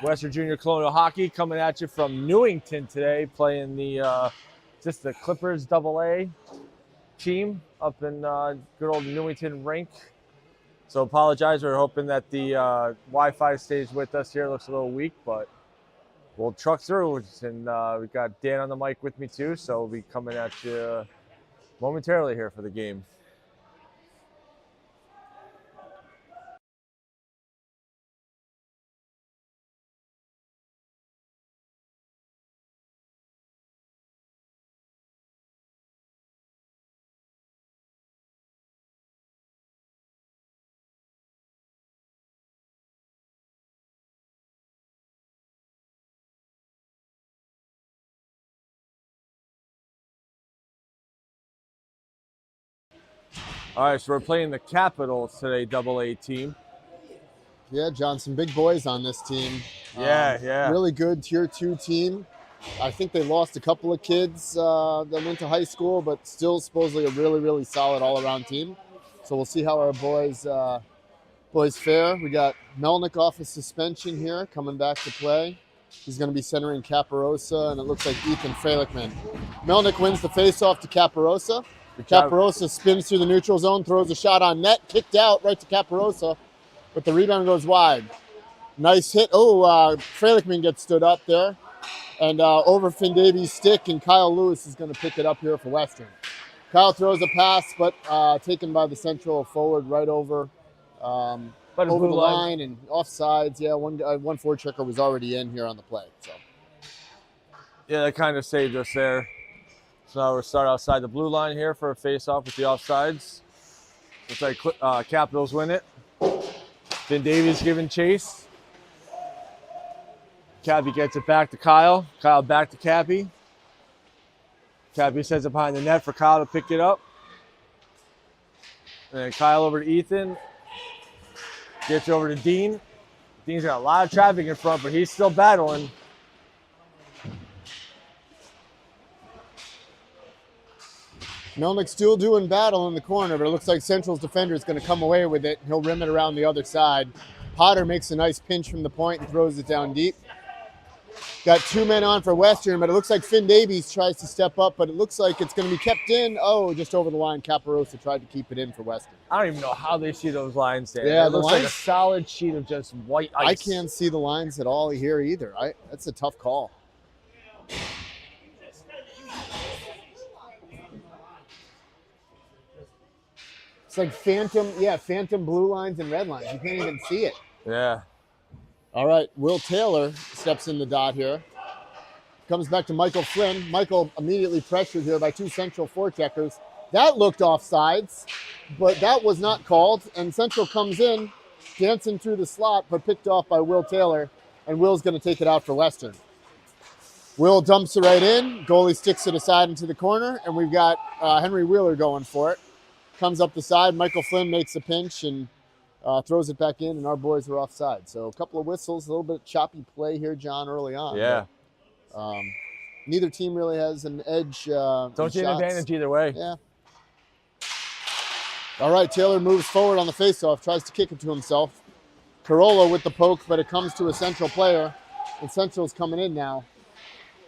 Western Junior Colonial Hockey coming at you from Newington today, playing the just the Clippers AA team up in good old Newington rink. So apologize. We're hoping that the Wi-Fi stays with us here. It looks a little weak, but we'll truck through. And we got Dan on the mic with me too, so we'll be coming at you momentarily here for the game. All right, so we're playing the Capitals today, AA team. Yeah, John, some big boys on this team. Yeah. Really good Tier 2 team. I think they lost a couple of kids that went to high school, but still supposedly a really, really solid all-around team. So we'll see how our boys fare. We got Melnick off of suspension here, coming back to play. He's going to be centering Caparosa, and it looks like Ethan Freilichman. Melnick wins the faceoff to Caparosa. Caparosa spins through the neutral zone, throws a shot on net, kicked out right to Caparosa, but the rebound goes wide. Nice hit. Freilichman gets stood up there, and over Finn Davies' stick, and Kyle Lewis is going to pick it up here for Western. Kyle throws a pass, but taken by the central forward right over the line and offsides. Yeah, one forechecker was already in here on the play. So. Yeah, that kind of saved us there. So now we'll start outside the blue line here for a face-off with the offsides. Looks like Capitals win it. Finn Davies giving chase. Cappy gets it back to Kyle. Kyle back to Cappy. Cappy sends it behind the net for Kyle to pick it up. And then Kyle over to Ethan. Gets over to Dean. Dean's got a lot of traffic in front, but he's still battling. Melnick still doing battle in the corner, but it looks like Central's defender is going to come away with it. He'll rim it around the other side. Potter makes a nice pinch from the point and throws it down deep. Got two men on for Western, but it looks like Finn Davies tries to step up, but it looks like it's going to be kept in. Oh, just over the line. Caparosa tried to keep it in for Western. I don't even know how they see those lines there. Yeah, it looks like a solid sheet of just white ice. I can't see the lines at all here either. That's a tough call. It's like phantom blue lines and red lines. You can't even see it. Yeah. All right, Will Taylor steps in the dot here. Comes back to Michael Flynn. Michael immediately pressured here by two Central forecheckers. That looked offsides, but that was not called. And Central comes in, dancing through the slot, but picked off by Will Taylor. And Will's going to take it out for Western. Will dumps it right in. Goalie sticks it aside into the corner, and we've got Henry Wheeler going for it. Comes up the side. Michael Flynn makes a pinch and throws it back in, and our boys are offside. So a couple of whistles, a little bit of choppy play here, John, early on. Yeah. But, neither team really has an edge. Don't see an advantage either way. Yeah. All right, Taylor moves forward on the faceoff, tries to kick it to himself. Carolla with the poke, but it comes to a Central player, and Central's coming in now.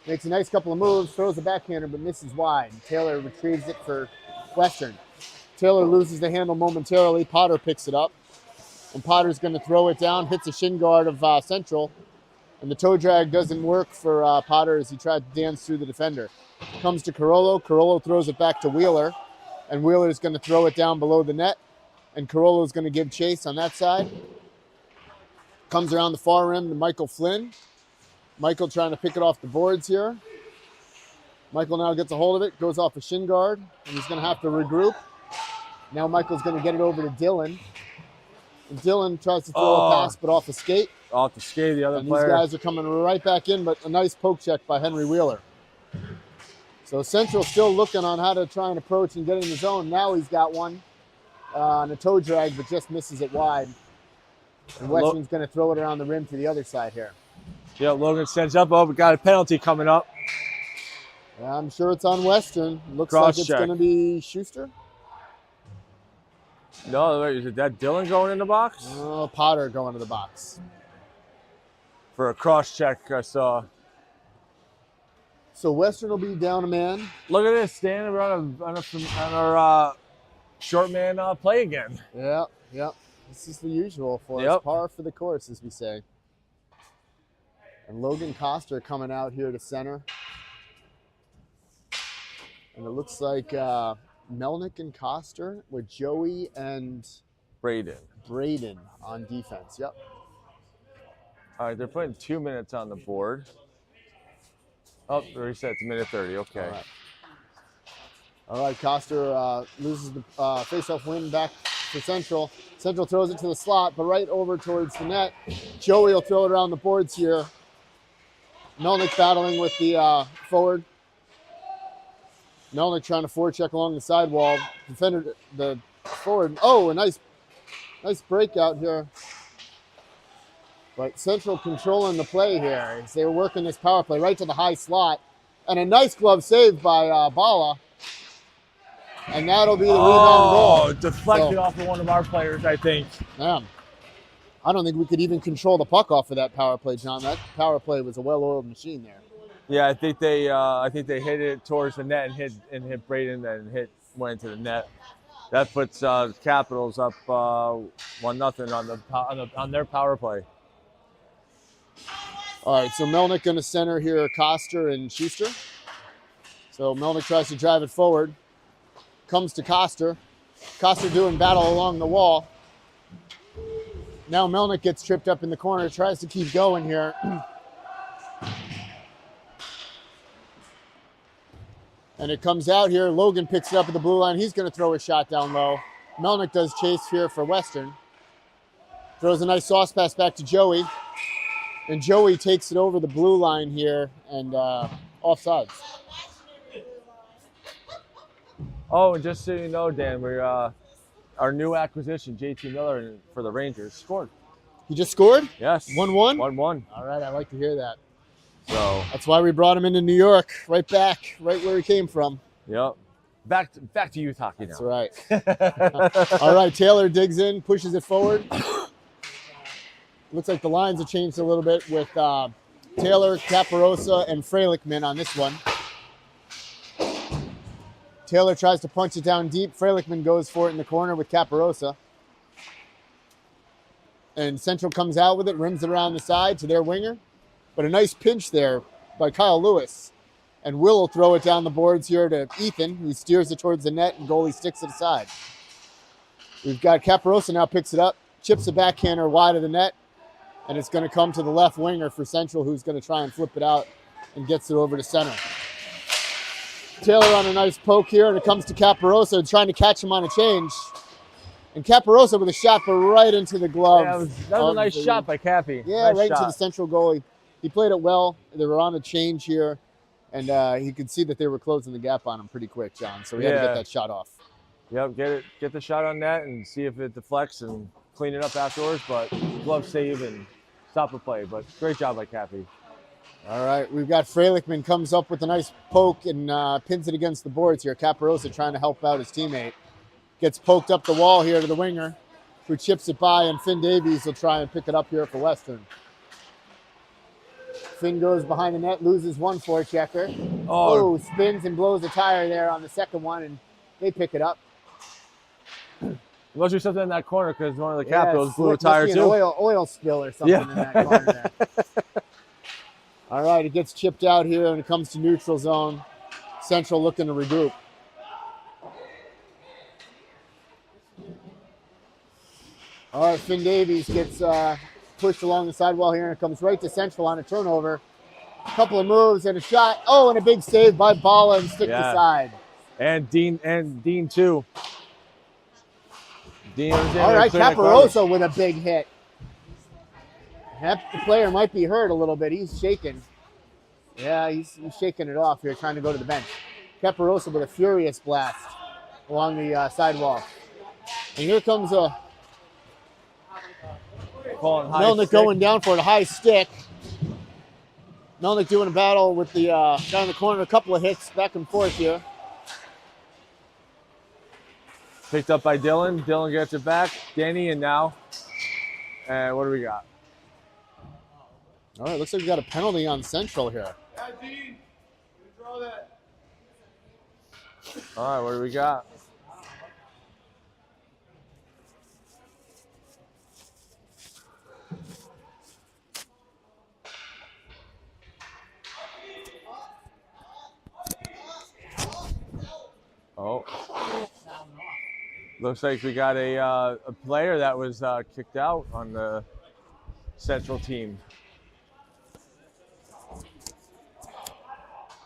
Makes a nice couple of moves, throws a backhander, but misses wide. Taylor retrieves it for Western. Taylor loses the handle momentarily. Potter picks it up. And Potter's going to throw it down, hits a shin guard of Central. And the toe drag doesn't work for Potter as he tried to dance through the defender. Comes to Carollo. Carollo throws it back to Wheeler. And Wheeler's going to throw it down below the net. And Carollo's going to give chase on that side. Comes around the far rim to Michael Flynn. Michael trying to pick it off the boards here. Michael now gets a hold of it, goes off a shin guard, and he's going to have to regroup. Now Michael's going to get it over to Dylan. And Dylan tries to throw a pass, but off a skate. Off the skate, the other and player. These guys are coming right back in, but a nice poke check by Henry Wheeler. So Central still looking on how to try and approach and get in the zone. Now he's got one on a toe drag, but just misses it wide. And Western's going to throw it around the rim to the other side here. Yeah, Logan sends up. Oh, we got a penalty coming up. Yeah, I'm sure it's on Western. Looks Cross like it's check. going to be Schuster. No, is it that Dylan going in the box? Oh, Potter going to the box. for a cross check. I saw. So Western will be down a man. Look at this, Dan. We're on our short man play again. Yeah, yeah. This is the usual for us. Yep. Par for the course, as we say. And Logan Coster coming out here to center. And it looks like Melnick and Coster with Joey and Braden on defense. Yep. All right, they're putting 2 minutes on the board. Oh, reset to minute 30. Okay. All right, Coster loses the face-off win back to Central. Central throws it to the slot, but right over towards the net. Joey will throw it around the boards here. Melnick battling with the forward. Melnick trying to forecheck along the sidewall. Defender, the forward. Oh, a nice breakout here. But Central controlling the play here as they were working this power play right to the high slot. And a nice glove save by Bala. And that'll be the rebound goal. Oh, deflected off of one of our players, I think. Damn. I don't think we could even control the puck off of that power play, John. That power play was a well-oiled machine there. Yeah, I think they hit it towards the net and hit Braden and went into the net. That puts Capitals up 1-0 on their power play. All right, so Melnick going to center here, Coster and Schuster. So Melnick tries to drive it forward. Comes to Coster. Coster doing battle along the wall. Now Melnick gets tripped up in the corner, tries to keep going here. And it comes out here. Logan picks it up at the blue line. He's going to throw a shot down low. Melnick does chase here for Western. Throws a nice sauce pass back to Joey. And Joey takes it over the blue line here and offsides. Oh, and just so you know, Dan, we're our new acquisition, JT Miller for the Rangers, scored. He just scored? Yes. 1-1? 1-1. All right, I like to hear that. So that's why we brought him into New York, right back, right where he came from. Yep. Back to youth hockey now. That's right. All right, Taylor digs in, pushes it forward. Looks like the lines have changed a little bit with Taylor, Caparosa, and Freilichman on this one. Taylor tries to punch it down deep. Freilichman goes for it in the corner with Caparosa. And Central comes out with it, rims it around the side to their winger. But a nice pinch there by Kyle Lewis. And Will throw it down the boards here to Ethan, who steers it towards the net, and goalie sticks it aside. We've got Caparosa now picks it up, chips a backhander wide of the net, and it's going to come to the left winger for Central, who's going to try and flip it out and gets it over to center. Taylor on a nice poke here, and it comes to Caparosa trying to catch him on a change. And Caparosa with a shot, but right into the glove. Yeah, that was a nice shot by Cappy. Yeah, nice right shot. into the Central goalie. He played it well. They were on a change here, and he could see that they were closing the gap on him pretty quick, John. So he had to get that shot off. Yep, get the shot on net and see if it deflects and clean it up afterwards. But glove save and stop the play. But great job by Cappy. All right, we've got Freilichman comes up with a nice poke and pins it against the boards here. Caparosa trying to help out his teammate. Gets poked up the wall here to the winger, who chips it by, and Finn Davies will try and pick it up here for Western. Finn goes behind the net, loses one forechecker. Oh, spins and blows a tire there on the second one, and they pick it up. Must be something in that corner because one of the Capitals blew a tire too. too. Oil spill or something in that corner there. All right, it gets chipped out here and it comes to neutral zone. Central looking to regroup. All right, Finn Davies gets pushed along the sidewall here and it comes right to Central on a turnover. A couple of moves and a shot. Oh, and a big save by Bala and stick aside. And Dean too. Dean was in all right, Caparosa with a big hit. The player might be hurt a little bit. He's shaking. Yeah, he's shaking it off here, trying to go to the bench. Caparosa with a furious blast along the sidewall. And here comes Melnick going down for it, a high stick. Melnick doing a battle with the down in the corner, a couple of hits back and forth here. Picked up by Dylan. Dylan gets it back. Danny and now. And what do we got? All right, looks like we got a penalty on Central here. Yeah, Dean. Draw that. All right, what do we got? Oh, looks like we got a player that was kicked out on the Central team.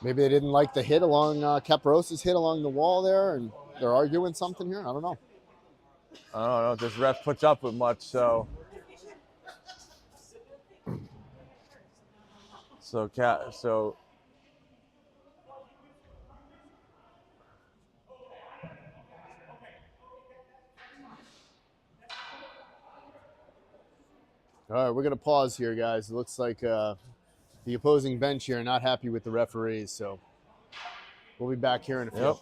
Maybe they didn't like the hit along Caparosa's hit along the wall there, and they're arguing something here. I don't know. I don't know if this ref puts up with much, so. So. All right, we're going to pause here, guys. It looks like the opposing bench here are not happy with the referees, so we'll be back here in a few. Yep.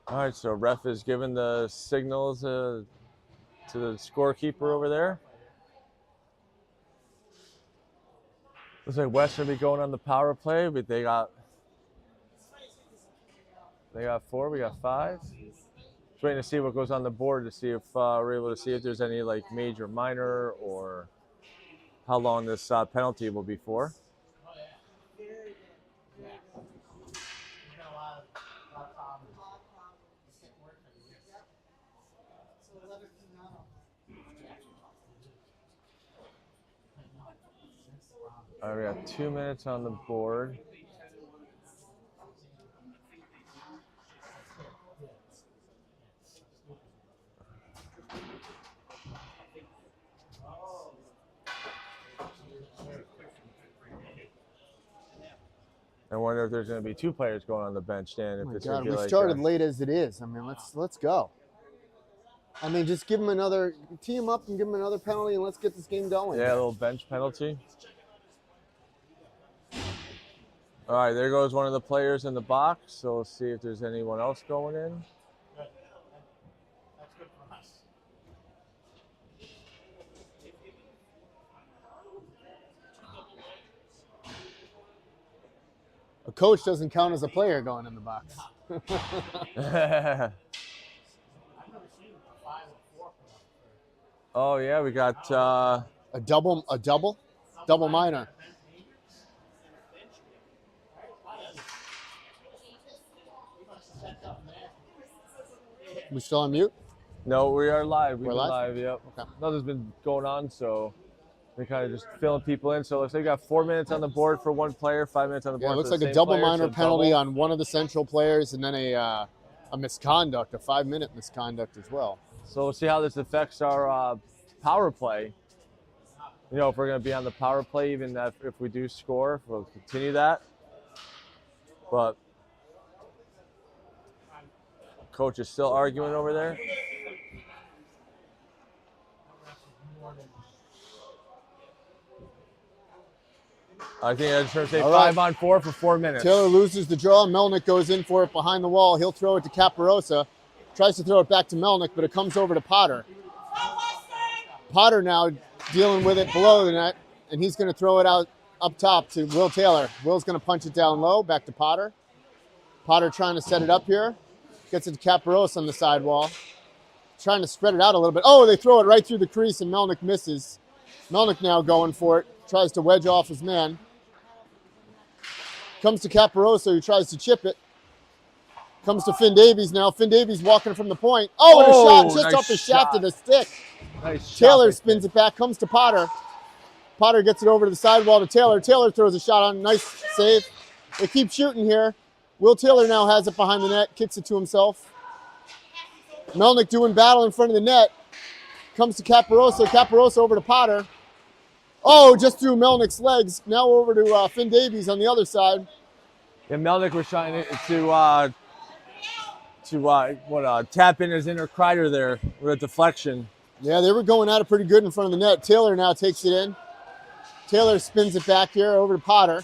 All right, so ref is giving the signals to the scorekeeper over there. Looks like Western will be going on the power play, but they got 4, we got 5. Just waiting to see what goes on the board to see if we're able to see if there's any like major, minor, or how long this penalty will be for. All right, we got 2 minutes on the board. I wonder if there's going to be 2 players going on the bench, Dan. If Oh my it's God, be we like started late as it is. I mean, let's go. I mean, just give them another, tee them up and give them another penalty, and let's get this game going. Yeah, a little bench penalty. All right, there goes one of the players in the box. So let's see if there's anyone else going in. That's good for us. A coach doesn't count as a player going in the box. Oh yeah, we got a double minor. We still on mute? No, we are live. We're live? Yep. Okay. Nothing's been going on, so we're kind of just filling people in. So it looks like we got 4 minutes on the board for one player, 5 minutes on the board. Yeah, it looks for like the a same double player, minor so penalty double. on one of the Central players, and then a misconduct, a 5-minute misconduct as well. So we'll see how this affects our power play. You know, if we're going to be on the power play, even if we do score, we'll continue that. But coach is still arguing over there. I think I just heard say 5 on 4 for 4 minutes. Taylor loses the draw. Melnick goes in for it behind the wall. He'll throw it to Caparosa. Tries to throw it back to Melnick, but it comes over to Potter. Potter now dealing with it below the net, and he's going to throw it out up top to Will Taylor. Will's going to punch it down low, back to Potter. Potter trying to set it up here. Gets it to Caparosa on the sidewall. Trying to spread it out a little bit. Oh, they throw it right through the crease, and Melnick misses. Melnick now going for it. Tries to wedge off his man. Comes to Caparosa, who tries to chip it. Comes to Finn Davies now. Finn Davies walking from the point. Oh, and a shot just nice off the shaft of the stick. Nice Taylor shot, spins it back, comes to Potter. Potter gets it over to the sidewall to Taylor. Taylor throws a shot on. Nice save. They keep shooting here. Will Taylor now has it behind the net, kicks it to himself. Melnick doing battle in front of the net. Comes to Caparosa. Caparosa over to Potter. Oh, just through Melnick's legs. Now over to Finn Davies on the other side. Yeah, Melnick was trying to tap in his inner Kreider there with a deflection. Yeah, they were going at it pretty good in front of the net. Taylor now takes it in. Taylor spins it back here over to Potter.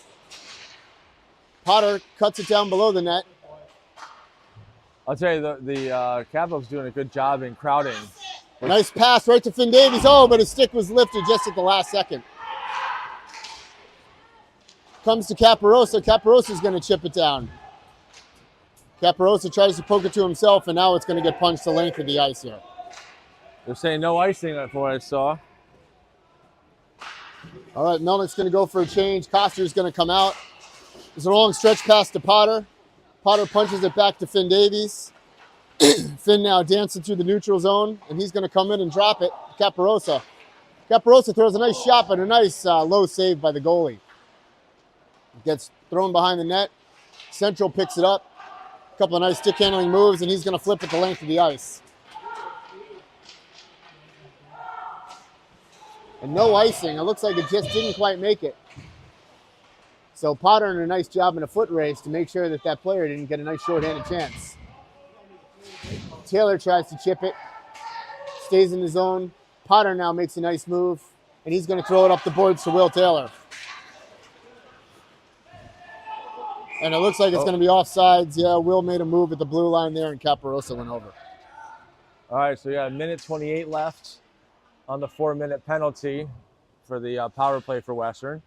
Potter cuts it down below the net. I'll tell you, the Capitals doing a good job in crowding. Nice pass right to Finn Davies. Oh, but his stick was lifted just at the last second. Comes to Caparosa. Caparosa's going to chip it down. Caparosa tries to poke it to himself, and now it's going to get punched the length of the ice here. They're saying no icing for what I saw. All right, Melnick's going to go for a change. Koster's going to come out. There's a long stretch pass to Potter. Potter punches it back to Finn Davies. Finn now dancing through the neutral zone, and he's going to come in and drop it. Caparosa. Caparosa throws a nice shot, but a nice low save by the goalie. Gets thrown behind the net. Central picks it up. A couple of nice stick handling moves, and he's going to flip it the length of the ice. And no icing. It looks like it just didn't quite make it. So Potter did a nice job in a foot race to make sure that that player didn't get a nice shorthanded chance. Taylor tries to chip it. Stays in the zone. Potter now makes a nice move, and he's going to throw it up the boards to Will Taylor. And it looks like it's going to be offsides. Yeah, Will made a move at the blue line there, and Caparosa went over. All right, so yeah, 1:28 left on the 4-minute penalty for the power play for Western.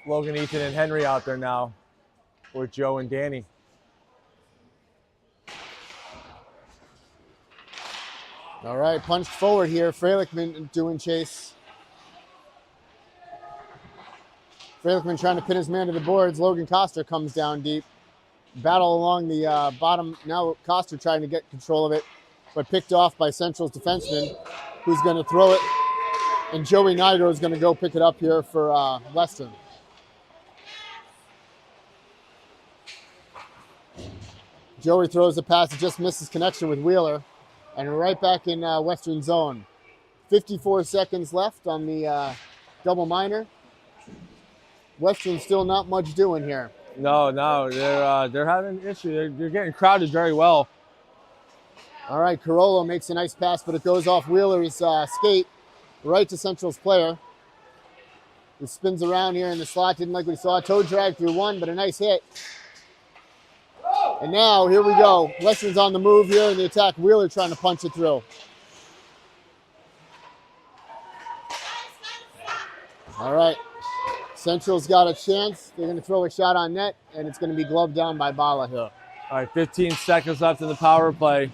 Logan, Ethan, and Henry out there now with Joe and Danny. All right, punched forward here. Frelickman doing chase. Frelickman trying to pin his man to the boards. Logan Coster comes down deep. Battle along the bottom. Now Coster trying to get control of it, but picked off by Central's defenseman, who's going to throw it. And Joey Nigro is going to go pick it up here for Western. Joey throws a pass that just misses connection with Wheeler. And right back in Western zone. 54 seconds left on the double minor. Western still not much doing here. No, they're having an issue. They're getting crowded very well. All right, Carollo makes a nice pass, but it goes off Wheeler's skate right to Central's player. He spins around here in the slot. Didn't like what he saw. Toe drag through one, but a nice hit. And now, here we go. Western's on the move here in the attack. Wheeler trying to punch it through. All right. Central's got a chance. They're going to throw a shot on net, and it's going to be gloved down by Bala here. All right, 15 seconds left in the power play.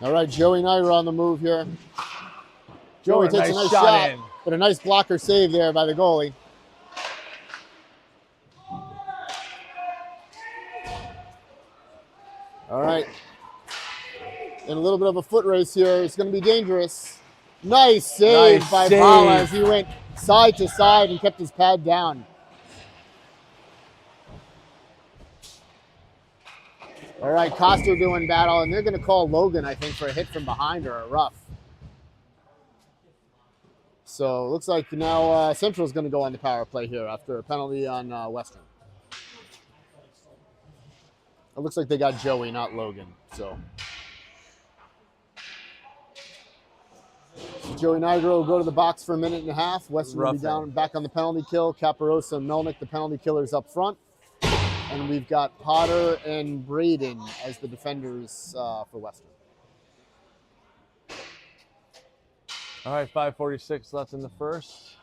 All right, Joey Naira on the move here. Joey takes a nice shot, but a nice blocker save there by the goalie. All right. And a little bit of a foot race here. It's going to be dangerous. Nice save by Bala as he went side to side and kept his pad down. All right, Coster doing battle, and they're going to call Logan, I think, for a hit from behind or a rough. So it looks like now Central's going to go on the power play here after a penalty on Western. It looks like they got Joey, not Logan. So Joey Nigro will go to the box for a minute and a half. Western will be down back on the penalty kill. Caparosa and Melnick, the penalty killers up front. And we've got Potter and Braden as the defenders for Western. All right, 5:46 left in the first.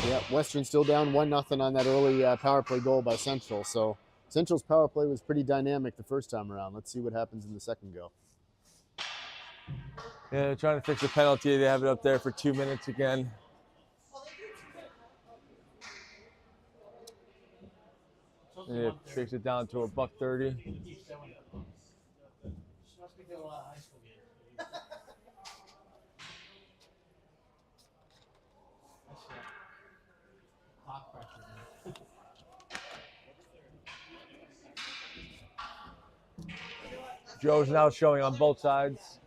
Yeah, Western still down 1-0 on that early power play goal by Central. So Central's power play was pretty dynamic the first time around. Let's see what happens in the second go. Yeah, they're trying to fix the penalty. They have it up there for 2 minutes again. Yeah, fix it down to $1.30. Joe's now showing on both sides.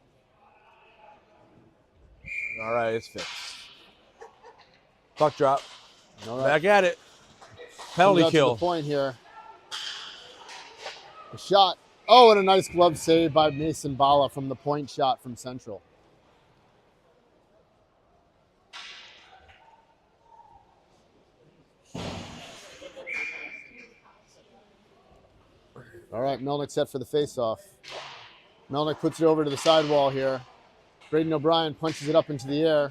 All right, it's fixed. Puck drop. All right. Back at it. Penalty Comes out kill. to the point here. A shot. Oh, and a nice glove save by Mason Bala from the point shot from Central. All right, Melnick set for the faceoff. Melnick puts it over to the sidewall here. Braden O'Brien punches it up into the air,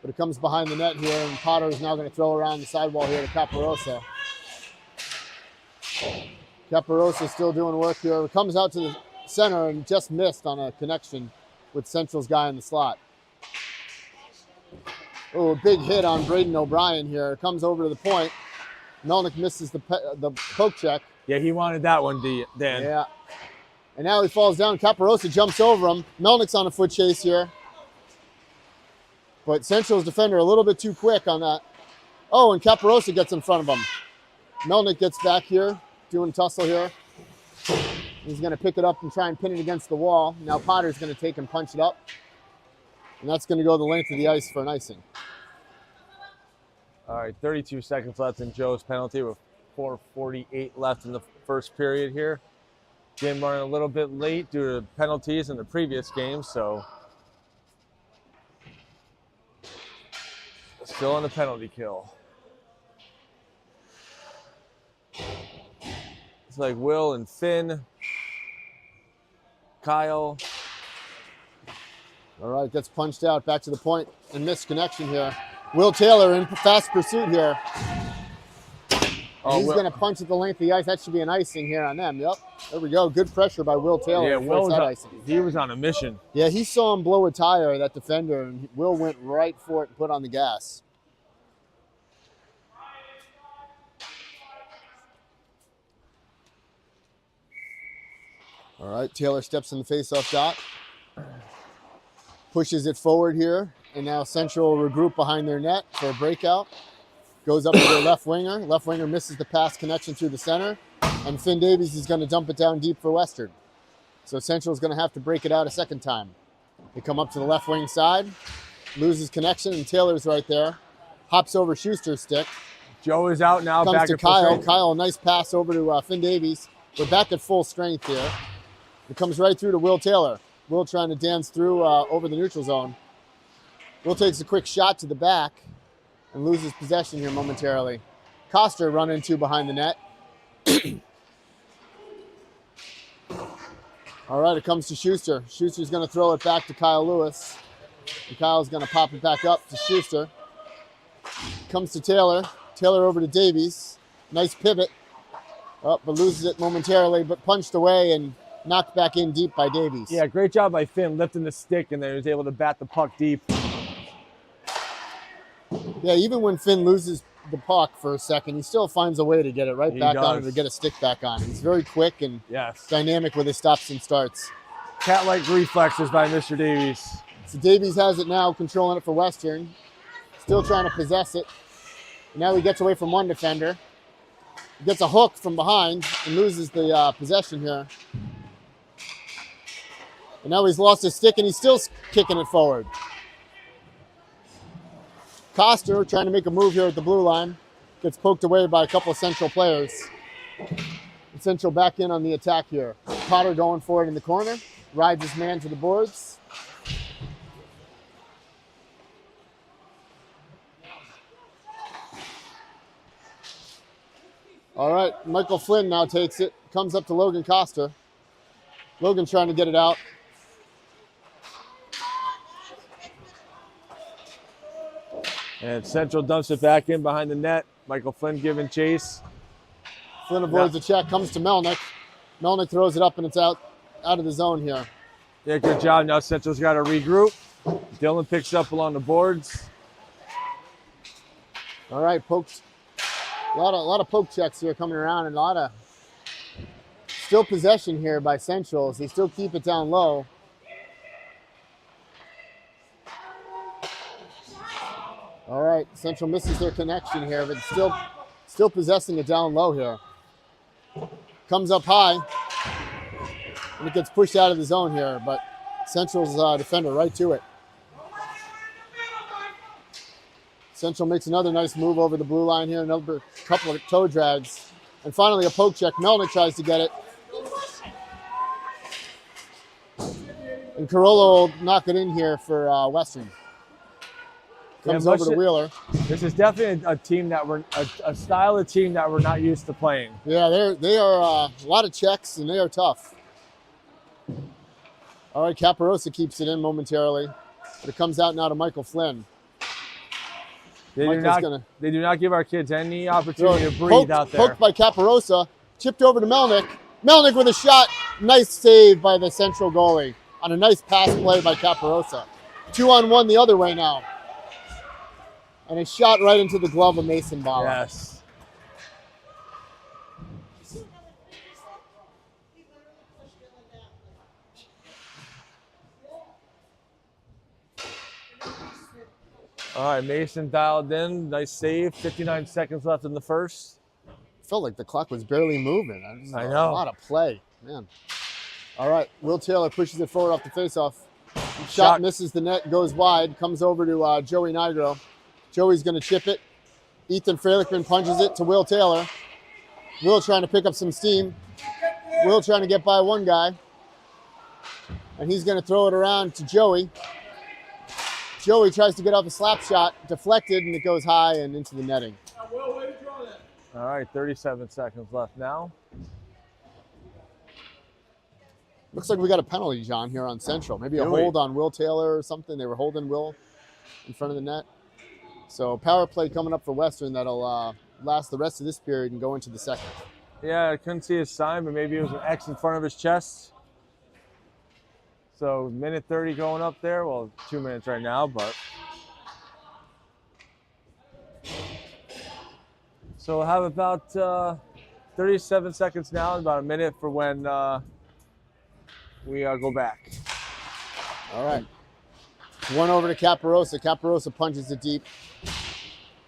but it comes behind the net here, and Potter is now going to throw around the sidewall here to Caparosa. Caparosa still doing work here. It comes out to the center and just missed on a connection with Central's guy in the slot. Oh, a big hit on Braden O'Brien here. It comes over to the point. Melnick misses the poke check. Yeah, he wanted that one, Dan. Yeah. And now he falls down. Caparosa jumps over him. Melnick's on a foot chase here. But Central's defender a little bit too quick on that. Oh, and Caparosa gets in front of him. Melnick gets back here, doing tussle here. He's going to pick it up and try and pin it against the wall. Now Potter's going to take and punch it up. And that's going to go the length of the ice for an icing. All right, 32 seconds left in Joe's penalty with 4:48 left in the first period here. Game running a little bit late due to penalties in the previous game, so still on the penalty kill. It's like Will and Finn, Kyle. All right, gets punched out, back to the point, and missed connection here. Will Taylor in fast pursuit here. He's going to punch at the length of the ice. That should be an icing here on them. Yep. There we go. Good pressure by Will Taylor. Yeah, Will was icing. He was on a mission. Yeah, he saw him blow a tire, that defender, and Will went right for it and put on the gas. All right, Taylor steps in the faceoff dot. Pushes it forward here, and now Central regroup behind their net for a breakout. Goes up to their left winger. Left winger misses the pass connection through the center, and Finn Davies is going to dump it down deep for Western. So Central is going to have to break it out a second time. They come up to the left wing side, loses connection, and Taylor's right there. Hops over Schuster's stick. Joe is out now. Comes back to at full Kyle. strength. Kyle, nice pass over to Finn Davies. We're back at full strength here. It comes right through to Will Taylor. Will trying to dance through over the neutral zone. Will takes a quick shot to the back and loses possession here momentarily. Coster run into behind the net. All right, it comes to Schuster. Schuster's going to throw it back to Kyle Lewis. And Kyle's going to pop it back up to Schuster. Comes to Taylor. Taylor over to Davies. Nice pivot. Oh, but loses it momentarily, but punched away and knocked back in deep by Davies. Yeah, great job by Finn lifting the stick, and then he was able to bat the puck deep. Yeah, even when Finn loses the puck for a second, he still finds a way to get it right back on and to get a stick back on. He's very quick and dynamic with his stops and starts. Cat-like reflexes by Mr. Davies. So Davies has it now, controlling it for Western. Still trying to possess it. Now he gets away from one defender. He gets a hook from behind and loses the possession here. And now he's lost his stick and he's still kicking it forward. Coster trying to make a move here at the blue line. Gets poked away by a couple of Central players. And Central back in on the attack here. Potter going for it in the corner. Rides his man to the boards. All right, Michael Flynn now takes it. Comes up to Logan Coster. Logan trying to get it out. And Central dumps it back in behind the net. Michael Flynn giving chase. Flynn avoids the check, comes to Melnick. Melnick throws it up and it's out of the zone here. Yeah, good job. Now Central's got to regroup. Dylan picks up along the boards. All right, pokes. A lot of poke checks here coming around and a lot of still possession here by Central. They still keep it down low. All right, Central misses their connection here, but still possessing it down low here. Comes up high. And it gets pushed out of the zone here, but Central's defender right to it. Central makes another nice move over the blue line here, another couple of toe drags. And finally a poke check. Melnick tries to get it. And Carollo will knock it in here for Western. Comes over to Wheeler. This is definitely a team that a style of team that we're not used to playing. Yeah, they are a lot of checks, and they are tough. All right, Caparosa keeps it in momentarily. But it comes out now to Michael Flynn. They do not give our kids any opportunity to breathe out there. Poked by Caparosa, chipped over to Melnick. Melnick with a shot. Nice save by the Central goalie on a nice pass play by Caparosa. 2-on-1 the other way now. And a shot right into the glove of Mason Bala. Yes. All right, Mason dialed in. Nice save. 59 seconds left in the first. Felt like the clock was barely moving. I know. A lot of play, man. All right, Will Taylor pushes it forward off the faceoff. Shot misses the net, goes wide, comes over to Joey Nigro. Joey's going to chip it. Ethan Freilichman punches it to Will Taylor. Will trying to pick up some steam. Will trying to get by one guy. And he's going to throw it around to Joey. Joey tries to get off a slap shot, deflected, and it goes high and into the netting. All right, 37 seconds left now. Looks like we got a penalty, John, here on Central. Maybe a hold on Will Taylor or something. They were holding Will in front of the net. So power play coming up for Western that'll last the rest of this period and go into the second. Yeah, I couldn't see his sign, but maybe it was an X in front of his chest. So minute 30 going up there. Well, 2 minutes right now, but. So we'll have about 37 seconds now, and about a minute for when we go back. All right. One over to Caparosa. Caparosa punches it deep.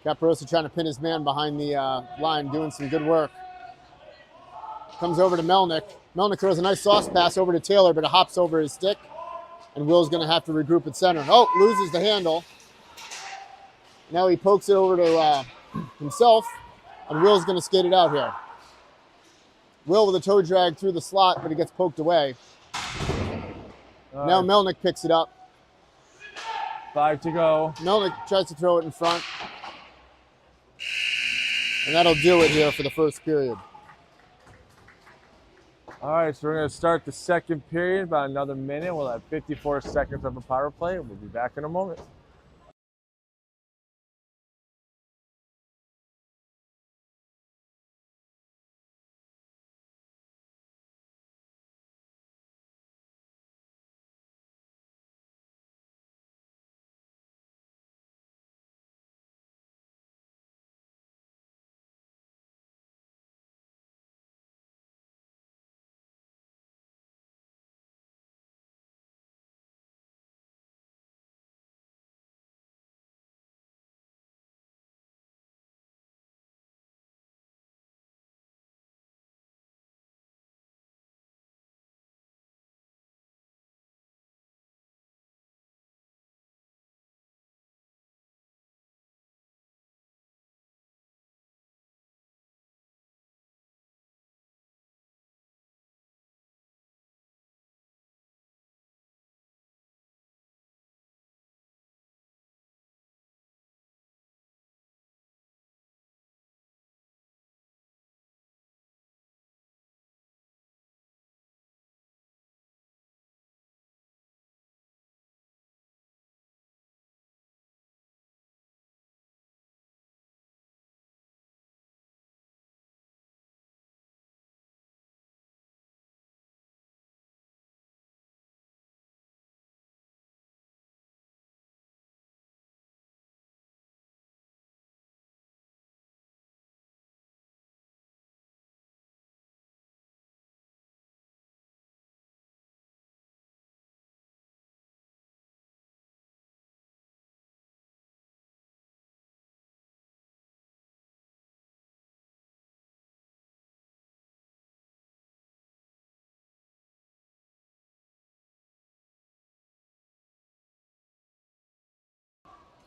Caparosa trying to pin his man behind the line, doing some good work. Comes over to Melnick. Melnick throws a nice sauce pass over to Taylor, but it hops over his stick. And Will's going to have to regroup at center. Oh, loses the handle. Now he pokes it over to himself, and Will's going to skate it out here. Will with a toe drag through the slot, but he gets poked away. Now Melnick picks it up. 5 to go. Melnick tries to throw it in front. And that'll do it here for the first period. All right, so we're going to start the second period, about another minute. We'll have 54 seconds of a power play. We'll be back in a moment.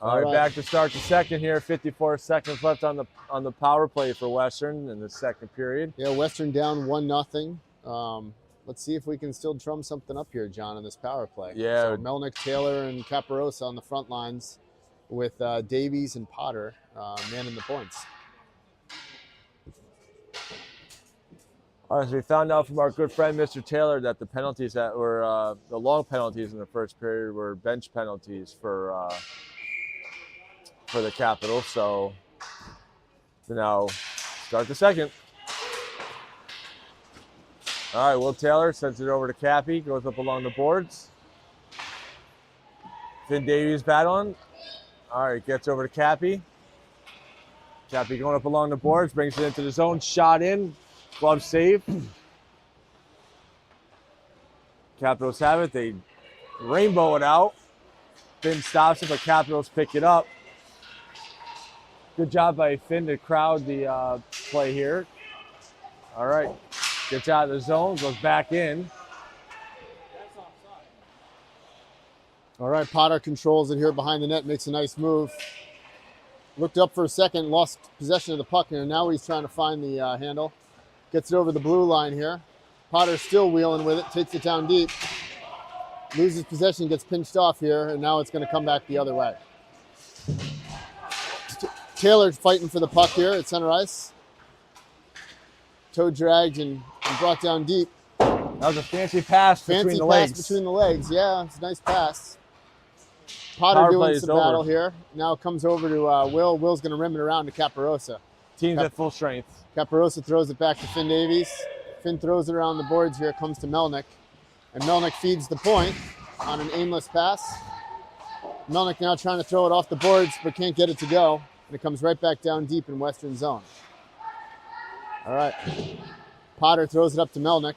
All right, back to start the second here. 54 seconds left on the power play for Western in the second period. Yeah, Western down 1-0. Let's see if we can still drum something up here, John, on this power play. Yeah. So Melnick, Taylor, and Caparosa on the front lines with Davies and Potter manning the points. All right, so we found out from our good friend Mr. Taylor that the penalties that were the long penalties in the first period were bench penalties for the Capitals. So now start the second. All right, Will Taylor sends it over to Cappy, goes up along the boards. Finn Davies battling. All right, gets over to Cappy. Cappy going up along the boards, brings it into the zone, shot in. Glove save. Capitals have it. They rainbow it out. Finn stops it, but Capitals pick it up. Good job by Finn to crowd the play here. All right. Gets out of the zone, goes back in. All right, Potter controls it here behind the net, makes a nice move. Looked up for a second, lost possession of the puck, and now he's trying to find the handle. Gets it over the blue line here. Potter still wheeling with it, takes it down deep. Loses possession, gets pinched off here, and now it's going to come back the other way. Taylor's fighting for the puck here at center ice. Toe dragged and brought down deep. That was a fancy pass between the legs. Between the legs, yeah, it's a nice pass. Potter doing some battle here. Now it comes over to Will. Will's going to rim it around to Caparosa. Team's at full strength. Caparosa throws it back to Finn Davies. Finn throws it around the boards here, comes to Melnick. And Melnick feeds the point on an aimless pass. Melnick now trying to throw it off the boards, but can't get it to go. And it comes right back down deep in Western zone. All right. Potter throws it up to Melnick.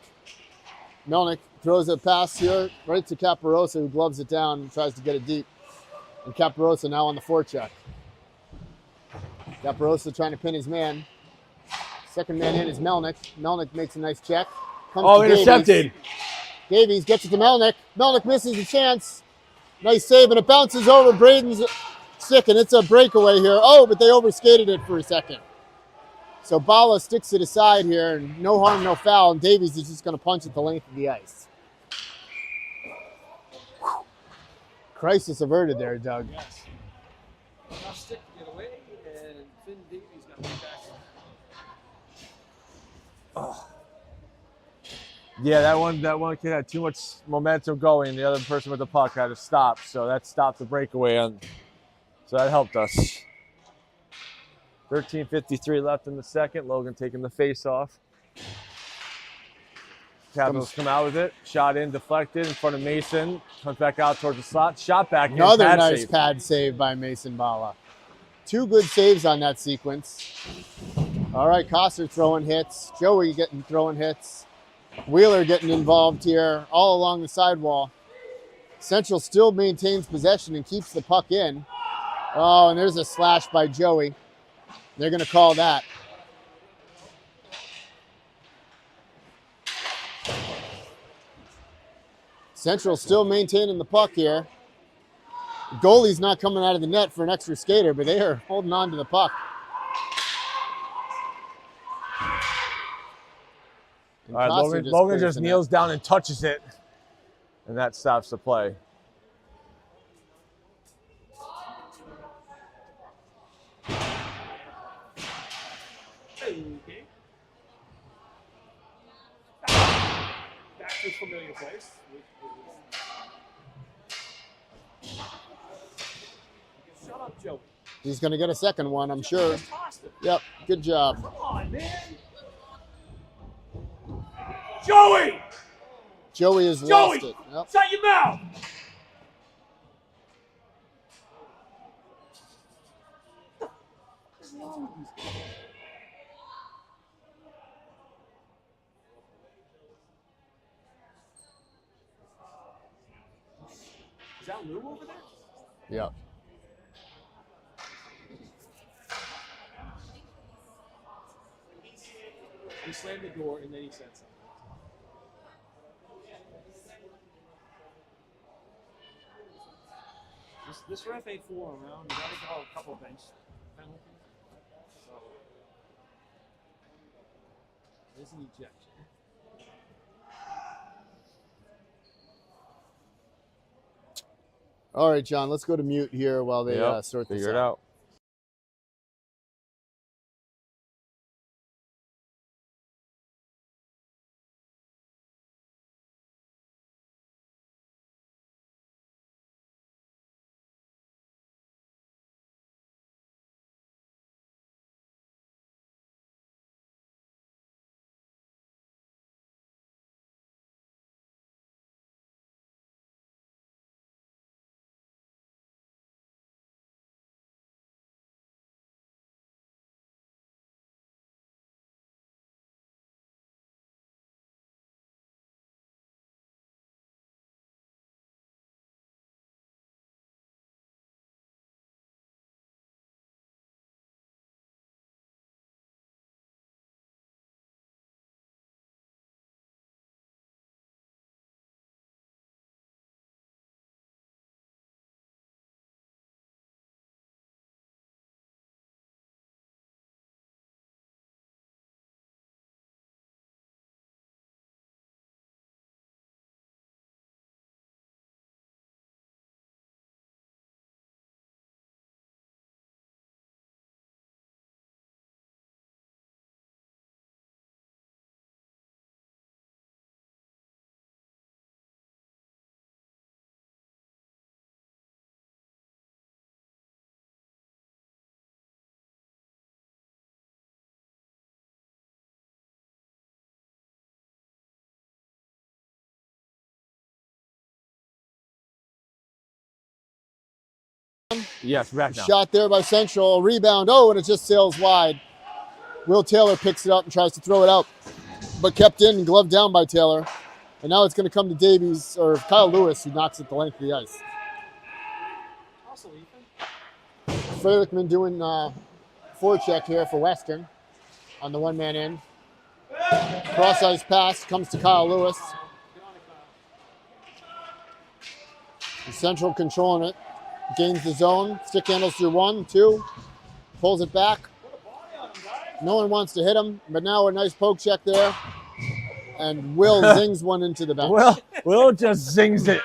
Melnick throws a pass here right to Caparosa, who gloves it down and tries to get it deep. And Caparosa now on the forecheck. Caparosa trying to pin his man. Second man in is Melnick. Melnick makes a nice check. Comes intercepted. Davies gets it to Melnick. Melnick misses the chance. Nice save, and it bounces over Braden's stick, and it's a breakaway here. Oh, but they overskated it for a second. So Bala sticks it aside here, and no harm, no foul, and Davies is just going to punch at the length of the ice. Whew. Crisis averted there, Doug. Yes. Enough stick to get away, and Finn Davies got to be back. Oh. Yeah, that one kid had too much momentum going. The other person with the puck had to stop, so that stopped the breakaway, so that helped us. 13:53 left in the second. Logan taking the face off. Capitals come out with it. Shot in, deflected in front of Mason. Comes back out towards the slot. Shot back in. Another nice pad save by Mason Bala. Two good saves on that sequence. All right, Coster throwing hits. Joey throwing hits. Wheeler getting involved here all along the sidewall. Central still maintains possession and keeps the puck in. Oh, and there's a slash by Joey. They're going to call that. Central still maintaining the puck here. The goalie's not coming out of the net for an extra skater, but they are holding on to the puck. All right, Logan just kneels down and touches it, and that stops the play. Okay. Back to a familiar place. Shut up, Joey. He's going to get a second one, I'm sure. Yep, good job. Come on, man. Joey! Joey has lost it. Yep. Shut your mouth! What's wrong with these guys? Is that Lou over there? Yep. He slammed the door and then he said something. This ref ain't fooling around. You gotta call a couple bench penalties. So there's an ejection. All right, John, let's go to mute here while they Yep, sort this figure it out. Yes, back now. Shot there by Central. Rebound. Oh, and it just sails wide. Will Taylor picks it up and tries to throw it out, but kept in and gloved down by Taylor. And now it's going to come to Davies, or Kyle Lewis, who knocks it the length of the ice. Also, Ethan. Freilich doing forecheck here for Western on the one-man end. Cross-ice pass comes to Kyle Lewis. Get on it, Kyle. Central controlling it. Gains the zone. Stick handles through 1, 2. Pulls it back. Put a body on him, guys. No one wants to hit him, but now a nice poke check there. And Will zings one into the bench. Will just zings it.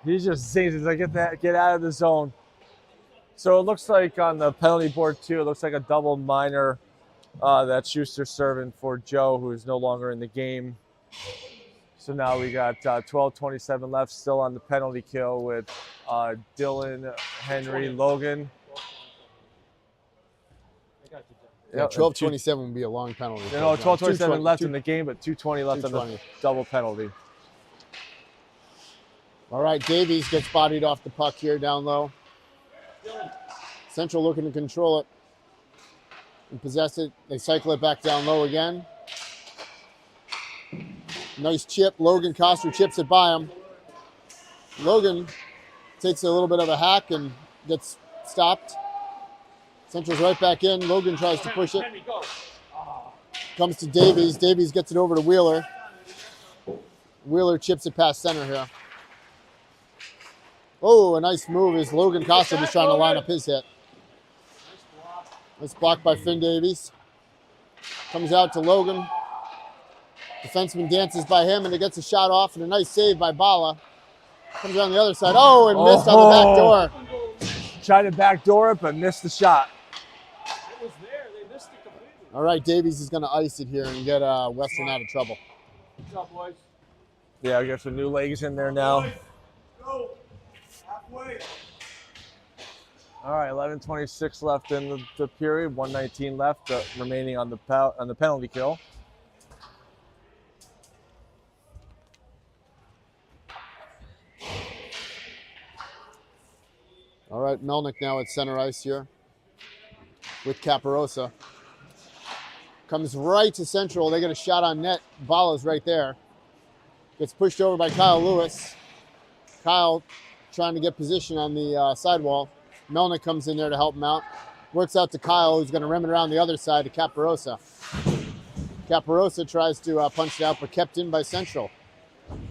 He just zings it. He's like, get out of the zone. So it looks like on the penalty board too, it looks like a double minor that Schuster's serving for Joe, who is no longer in the game. So now we got 12:27 left, still on the penalty kill with Dylan, Henry, Logan. I got you, John. Yeah, 12:27 would be a long penalty. You know, 12:27 left in the game, but 2:20 left on the double penalty. All right, Davies gets bodied off the puck here down low. Central looking to control it and possess it. They cycle it back down low again. Nice chip. Logan Coster chips it by him. Logan takes a little bit of a hack and gets stopped. Central's right back in. Logan tries to push it. Comes to Davies. Davies gets it over to Wheeler. Wheeler chips it past center here. Oh, a nice move as Logan Costa was trying to line up his hit. Nice block by Finn Davies. Comes out to Logan. Defenseman dances by him and it gets a shot off and a nice save by Bala. Comes around the other side. Oh, and missed on the back door. Tried to backdoor it, but missed the shot. It was there. They missed it completely. All right, Davies is going to ice it here and get Western out of trouble. Good job, boys. Yeah, we got some new legs in there now. Go. Halfway. All right, 11:26 left in the period. 1:19 left remaining on the penalty kill. All right, Melnick now at center ice here with Caparosa. Comes right to Central. They get a shot on net. Bala's right there. Gets pushed over by Kyle Lewis. Kyle trying to get position on the sidewall. Melnick comes in there to help him out. Works out to Kyle, who's going to rim it around the other side to Caparosa. Caparosa tries to punch it out, but kept in by Central.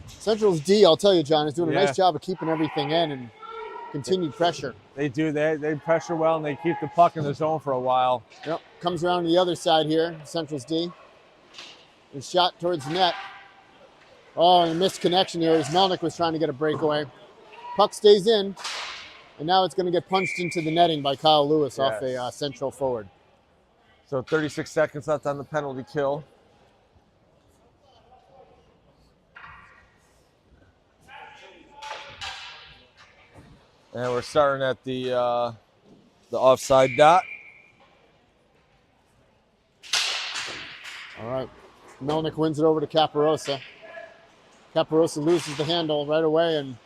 Central's D, I'll tell you, John, is doing a nice job of keeping everything in and continued pressure. They do. They pressure well, and they keep the puck in the zone for a while. Yep. Comes around to the other side here, Central's D. And shot towards the net. Oh, and a missed connection here as Melnick was trying to get a breakaway. Puck stays in, and now it's going to get punched into the netting by Kyle Lewis off a Central forward. So 36 seconds left on the penalty kill. And we're starting at the offside dot. All right. Melnick wins it over to Caparosa. Caparosa loses the handle right away, and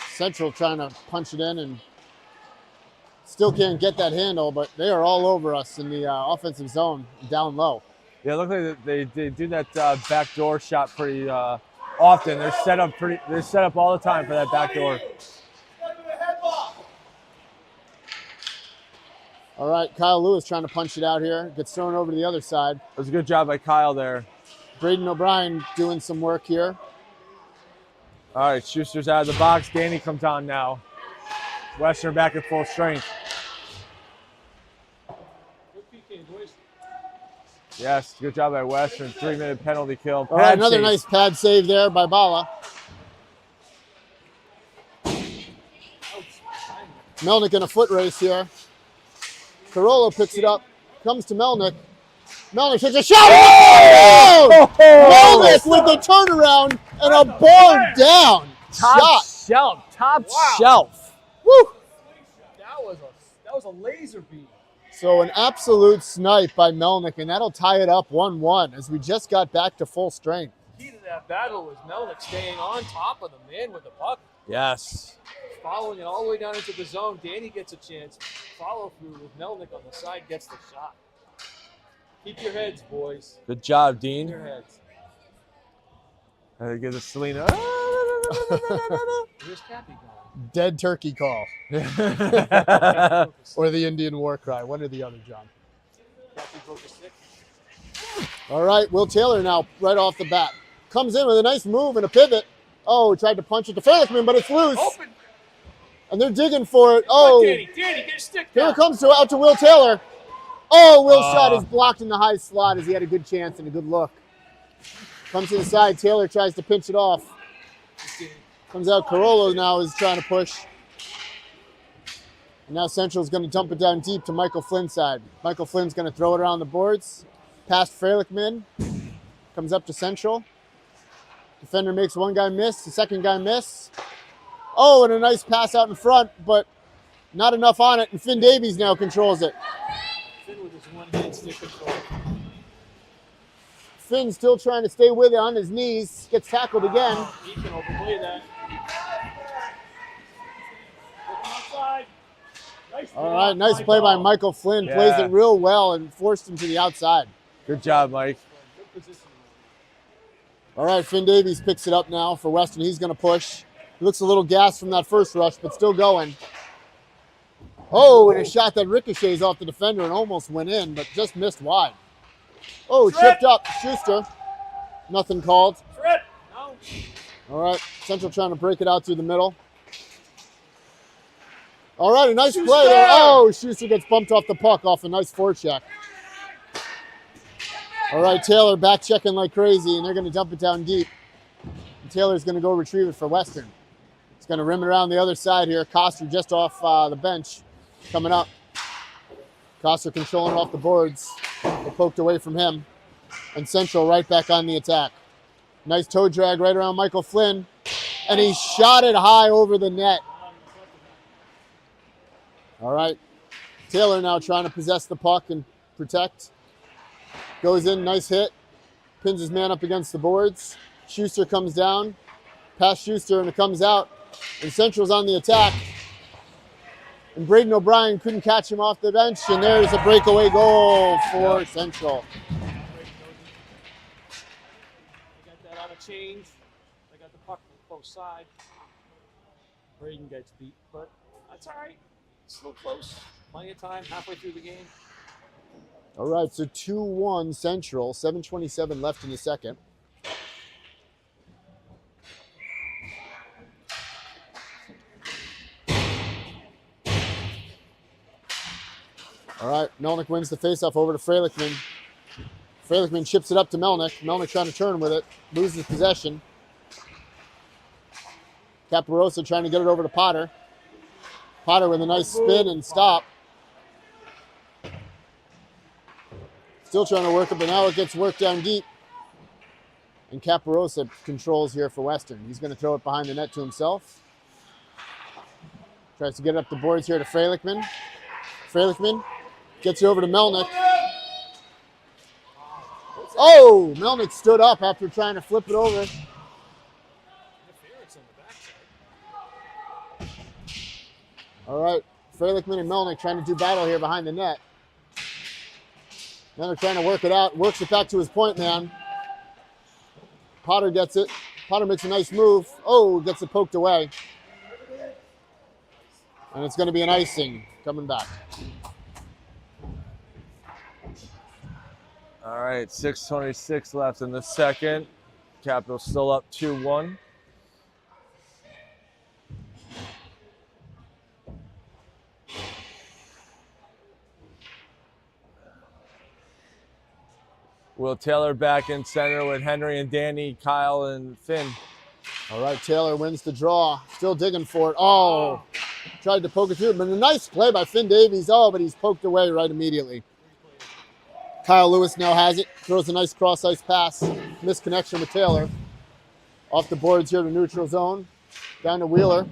Central trying to punch it in and still can't get that handle, but they are all over us in the offensive zone down low. Yeah, it looks like they do that backdoor shot pretty often. They're set up all the time for that backdoor. All right, Kyle Lewis trying to punch it out here. Gets thrown over to the other side. It was a good job by Kyle there. Braden O'Brien doing some work here. All right, Schuster's out of the box. Danny comes on now. Western back at full strength. Yes, good job by Western. 3-minute penalty kill. All right, another nice pad save there by Bala. Melnick in a foot race here. Carollo picks it up, comes to Melnick. Melnick takes a shot. Oh! Melnick with the turnaround and a bar down. Top shelf. Top shelf. Woo! That was a laser beam. So an absolute snipe by Melnick, and that'll tie it up 1-1 as we just got back to full strength. The key to that battle was Melnick staying on top of the man with the puck. Yes. Following it all the way down into the zone. Danny gets a chance. Follow through with Melnick on the side, gets the shot. Keep your heads, boys. Good job, Keep Dean. your heads. Give it to Selena. Where's Cappy going? Dead turkey call. Or the Indian war cry. One or the other, John. Cappy broke a stick. All right, Will Taylor now right off the bat. Comes in with a nice move and a pivot. Oh, tried to punch it to Fairlickman, but it's loose. Open. And they're digging for it. Oh, Danny, get a stick here down. it comes out to Will Taylor. Oh, Will's shot is blocked in the high slot as he had a good chance and a good look. Comes to the side. Taylor tries to pinch it off. Comes out. Carollo now is trying to push. And now Central's going to dump it down deep to Michael Flynn's side. Michael Flynn's going to throw it around the boards. Past Fairlickman. Comes up to Central. Defender makes one guy miss. The second guy miss. Oh, and a nice pass out in front, but not enough on it. And Finn Davies now controls it. Finn with his one-hand stick control. Finn still trying to stay with it on his knees. Gets tackled again. He can overplay that. Outside. Nice All right, nice play by Michael Flynn. Yeah. Plays it real well and forced him to the outside. Good job, Mike. Good position. All right, Finn Davies picks it up now for Western. He's going to push. He looks a little gassed from that first rush, but still going. Oh, and a shot that ricochets off the defender and almost went in, but just missed wide. Oh, chipped up. Schuster. Nothing called. Trip. No. All right, Central trying to break it out through the middle. All right, a nice play there. Oh, Schuster gets bumped off the puck off a nice forecheck. All right, Taylor back checking like crazy, and they're going to dump it down deep. And Taylor's going to go retrieve it for Western. He's going to rim it around the other side here. Coster just off the bench coming up. Coster controlling off the boards. They poked away from him. And Central right back on the attack. Nice toe drag right around Michael Flynn. And he shot it high over the net. All right. Taylor now trying to possess the puck and protect. Goes in, nice hit. Pins his man up against the boards. Schuster comes down. Past Schuster, and it comes out. And Central's on the attack. And Braden O'Brien couldn't catch him off the bench. And there's a breakaway goal for Central. They got that on a change. They got the puck on both sides. Braden gets beat, but that's all right. It's still close. Plenty of time, halfway through the game. All right, so 2-1 Central. 7:27 left in the second. All right, Melnick wins the faceoff over to Frelickman. Frelickman chips it up to Melnick. Melnick trying to turn with it, loses possession. Caparosa trying to get it over to Potter. Potter with a nice spin and stop. Still trying to work it, but now it gets worked down deep. And Caparosa controls here for Western. He's going to throw it behind the net to himself. Tries to get up the boards here to Frelickman. Frelickman gets it over to Melnick. Oh, Melnick stood up after trying to flip it over. Interference on the backside. All right, Frelickman and Melnick trying to do battle here behind the net. Now they're trying to work it out. Works it back to his point man. Potter gets it. Potter makes a nice move. Oh, gets it poked away. And it's going to be an icing coming back. All right, 6:26 left in the second. Capital still up 2-1. Will Taylor back in center with Henry and Danny, Kyle and Finn. All right, Taylor wins the draw. Still digging for it. Oh, tried to poke it through. But a nice play by Finn Davies. Oh, but he's poked away right immediately. Kyle Lewis now has it. Throws a nice cross-ice pass. Misconnection with Taylor. Off the boards here to neutral zone. Down to Wheeler.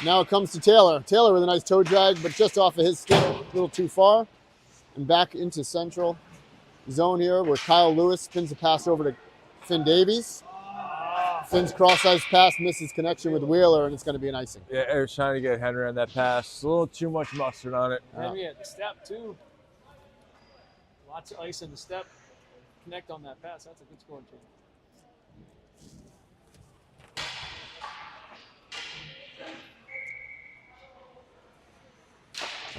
Now it comes to Taylor. Taylor with a nice toe drag, but just off of his stick. A little too far. And back into central zone here where Kyle Lewis spins the pass over to Finn Davies. Finn's cross-ice pass misses connection with Wheeler, and it's going to be an icing. Yeah, Eric's trying to get Henry on that pass. A little too much mustard on it. Henry at the step, too. Lots of ice in the step. Connect on that pass. That's a good scoring chance.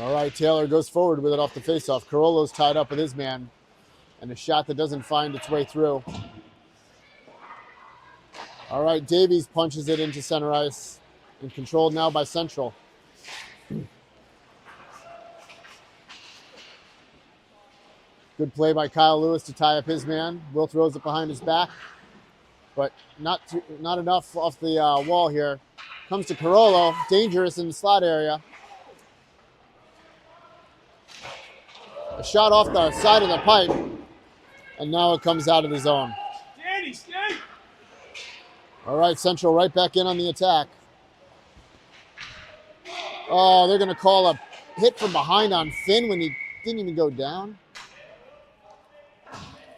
All right, Taylor goes forward with it off the faceoff. Carollo's tied up with his man, and a shot that doesn't find its way through. All right, Davies punches it into center ice and controlled now by Central. Good play by Kyle Lewis to tie up his man. Will throws it behind his back, but not enough off the wall here. Comes to Carollo, dangerous in the slot area. A shot off the side of the pipe, and now it comes out of the zone. Danny, stay! All right, Central right back in on the attack. Oh, they're going to call a hit from behind on Finn when he didn't even go down.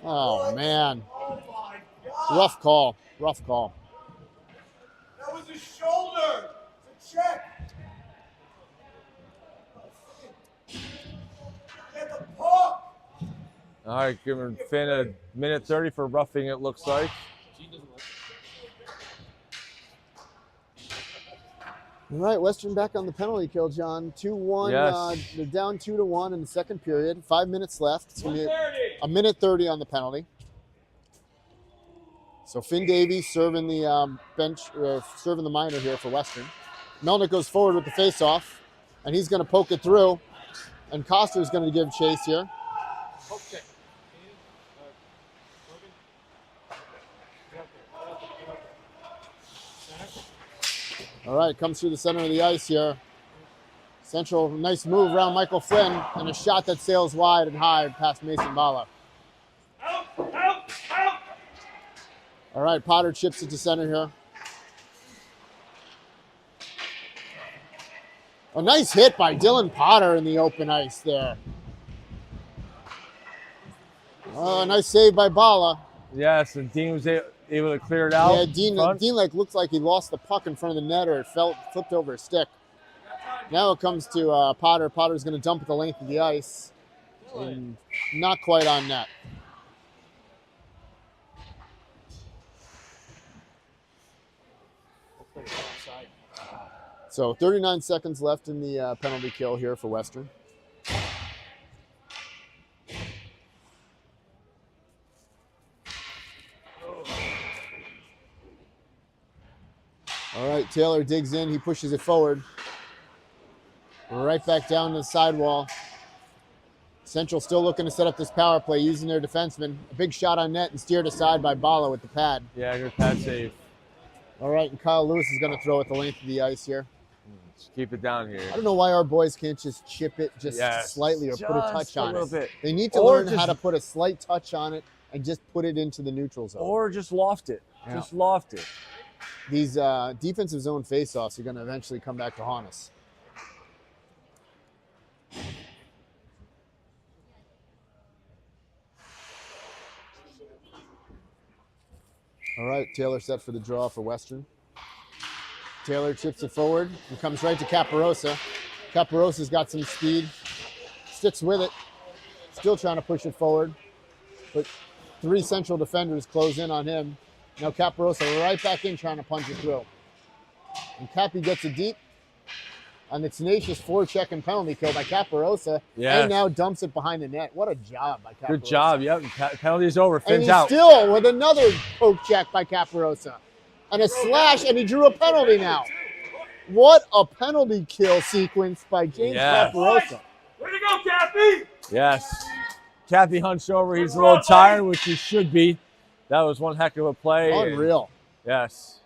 Oh, man. Rough call. Rough call. That was his shoulder. It's a check. Get the puck. All right, giving Finn a minute 30 for roughing it, looks like. All right, Western back on the penalty kill, John. 2-1. Yes. They're down 2-1 in the second period. 5 minutes left. It's going to be a minute 30 on the penalty. So Finn Davies serving the serving the minor here for Western. Melnick goes forward with the faceoff, and he's going to poke it through. And Coster's going to give chase here. Okay. All right, comes through the center of the ice here. Central, nice move around Michael Flynn, and a shot that sails wide and high past Mason Bala. Out, out, out. All right, Potter chips it to center here. A nice hit by Dylan Potter in the open ice there. Oh, nice save by Bala. Yes, and Dean was able to clear it out. Yeah, Dean looks like he lost the puck in front of the net, or it flipped over his stick. Now it comes to Potter. Potter's going to dump at the length of the ice. And not quite on net. So 39 seconds left in the penalty kill here for Western. All right, Taylor digs in. He pushes it forward. Right back down to the sidewall. Central still looking to set up this power play using their defenseman. A big shot on net and steered aside by Bala with the pad. Yeah, good pad save. All right, and Kyle Lewis is going to throw at the length of the ice here. Just keep it down here. I don't know why our boys can't just chip it just Yes, slightly or put a touch just on a little it. bit. They need to Or learn how just- to put a slight touch on it and just put it into the neutral zone. Or just loft it. Yeah. Just loft it. These defensive zone faceoffs are going to eventually come back to haunt us. All right, Taylor set for the draw for Western. Taylor chips it forward and comes right to Caparosa. Caparosa's got some speed, sticks with it, still trying to push it forward, but 3 Central defenders close in on him. Now Caparosa right back in trying to punch it through. And Cappy gets it deep on the tenacious forecheck and penalty kill by Caparosa, Yes. and now dumps it behind the net. What a job by Caparosa. Good job. Yep. Penalty's over. And Fins he's out. still with another poke check by Caparosa. And a slash, and he drew a penalty now. What a penalty kill sequence by James Yes. Caparosa. Way to go, Cappy! Yes. Cappy hunched over. He's a little tired, which he should be. That was one heck of a play. and- Unreal. Yes.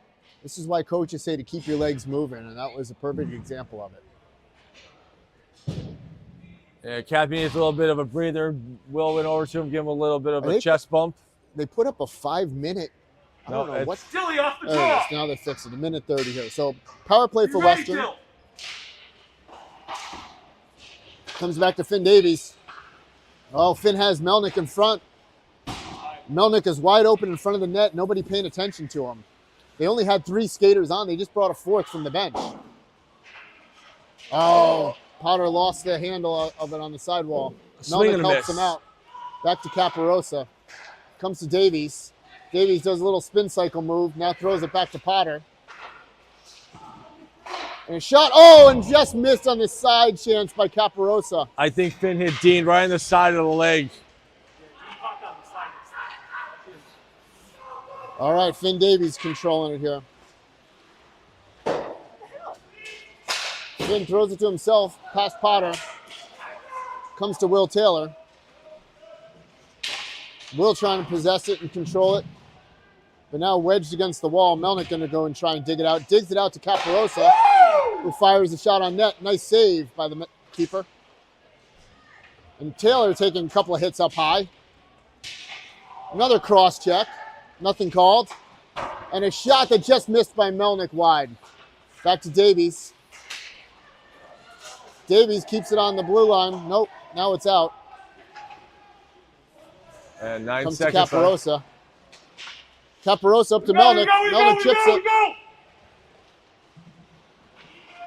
This is why coaches say to keep your legs moving, and that was a perfect example of it. Yeah, Cappy needs a little bit of a breather. Will went over to him, give him a little bit of I a think- chest bump. They put up a 5-minute, I No, don't know it's- what. Dilly off the There it draw. is. Now they fixed it. A minute 30 here. So power play for You ready, Western. Dill? Comes back to Finn Davies. Oh, Finn has Melnick in front. Melnick is wide open in front of the net. Nobody paying attention to him. They only had 3 skaters on. They just brought a 4th from the bench. Oh, Potter lost the handle of it on the sidewall. Swing and Melnick a helps miss. him out. Back to Caparosa. Comes to Davies. Davies does a little spin cycle move. Now throws it back to Potter. And a shot. Oh, and just missed on the side chance by Caparosa. I think Finn hit Dean right in the side of the leg. All right, Finn Davies controlling it here. Finn throws it to himself, past Potter. Comes to Will Taylor. Will trying to possess it and control it. But now wedged against the wall. Melnick going to go and try and dig it out. Digs it out to Caparosa, who fires a shot on net. Nice save by the keeper. And Taylor taking a couple of hits up high. Another cross check. Nothing called. And a shot that just missed by Melnick wide. Back to Davies. Davies keeps it on the blue line. Nope, now it's out. And 9 Comes to seconds. Caparosa. Caparosa up to We go, Melnick. we go, we Melnick go, we chips go, it. we go.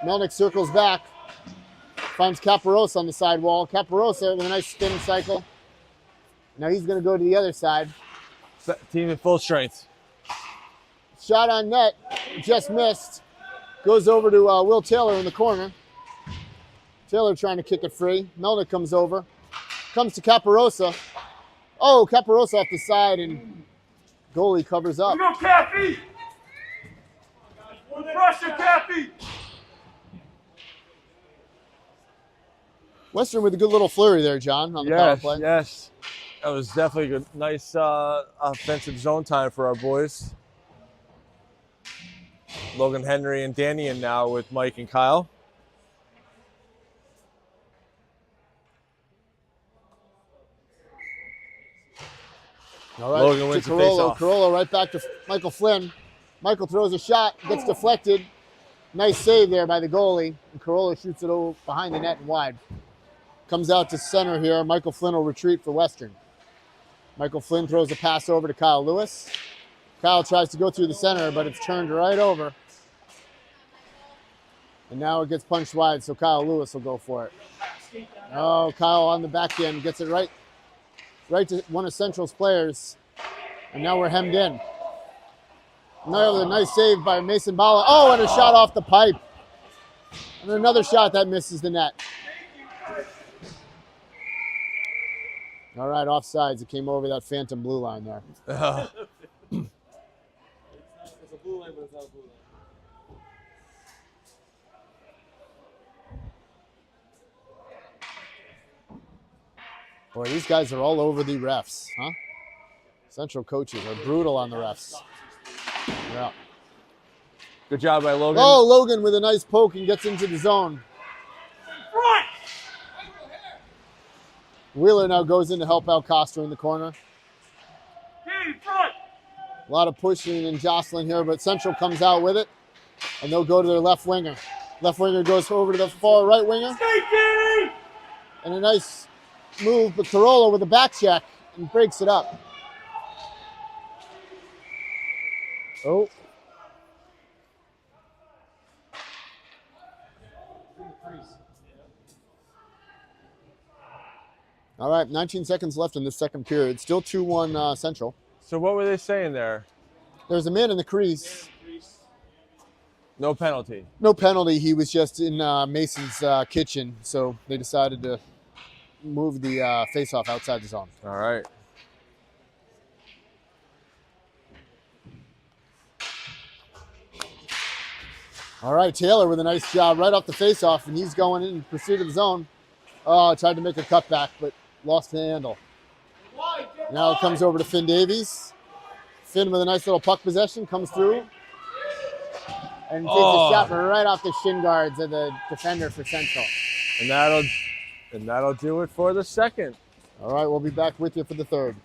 Melnick circles back. Finds Caparosa on the sidewall. Caparosa with a nice spin cycle. Now he's going to go to the other side. Team at full strength. Shot on net. Just missed. Goes over to Will Taylor in the corner. Taylor trying to kick it free. Melnick comes over. Comes to Caparosa. Oh, Caparosa off the side, and goalie covers up. We go, Cappy! Pressure, Cappy! Western with a good little flurry there, John, on the power Yes, play. yes. That was definitely a good, nice offensive zone time for our boys. Logan Henry and Danny in now with Mike and Kyle. All right, Logan to wins the Carollo. faceoff. Carollo right back to Michael Flynn. Michael throws a shot, gets deflected. Nice save there by the goalie. And Carollo shoots it over behind the net and wide. Comes out to center here. Michael Flynn will retreat for Western. Michael Flynn throws a pass over to Kyle Lewis. Kyle tries to go through the center, but it's turned right over. And now it gets punched wide, so Kyle Lewis will go for it. Oh, Kyle on the back end gets it right to one of Central's players. And now we're hemmed in. Another nice save by Mason Bala. Oh, and a shot off the pipe. And another shot that misses the net. All right, offsides. It came over that phantom blue line there. It's a blue line, but it's not a blue line. Boy, these guys are all over the refs, huh? Central coaches are brutal on the refs. Yeah. Good job by Logan. Oh, Logan with a nice poke and gets into the zone. Front! Wheeler now goes in to help out Coster in the corner. Hey, front! A lot of pushing and jostling here, but Central comes out with it, and they'll go to their left winger. Left winger goes over to the far right winger. Stay, Danny! And a nice move, but Corolla with a back check and breaks it up. Oh. All right, 19 seconds left in the second period. Still 2-1 Central. So what were they saying there? There's a man in the crease. No penalty. No penalty. He was just in Mason's kitchen, so they decided to move the face-off outside the zone. All right. All right, Taylor with a nice job right off the face-off, and he's going in pursuit of the zone. Oh, tried to make a cutback, but lost the handle. Now it comes over to Finn Davies. Finn with a nice little puck possession comes through and takes a shot right off the shin guards of the defender for Central. And that'll do it for the second. All right, we'll be back with you for the third.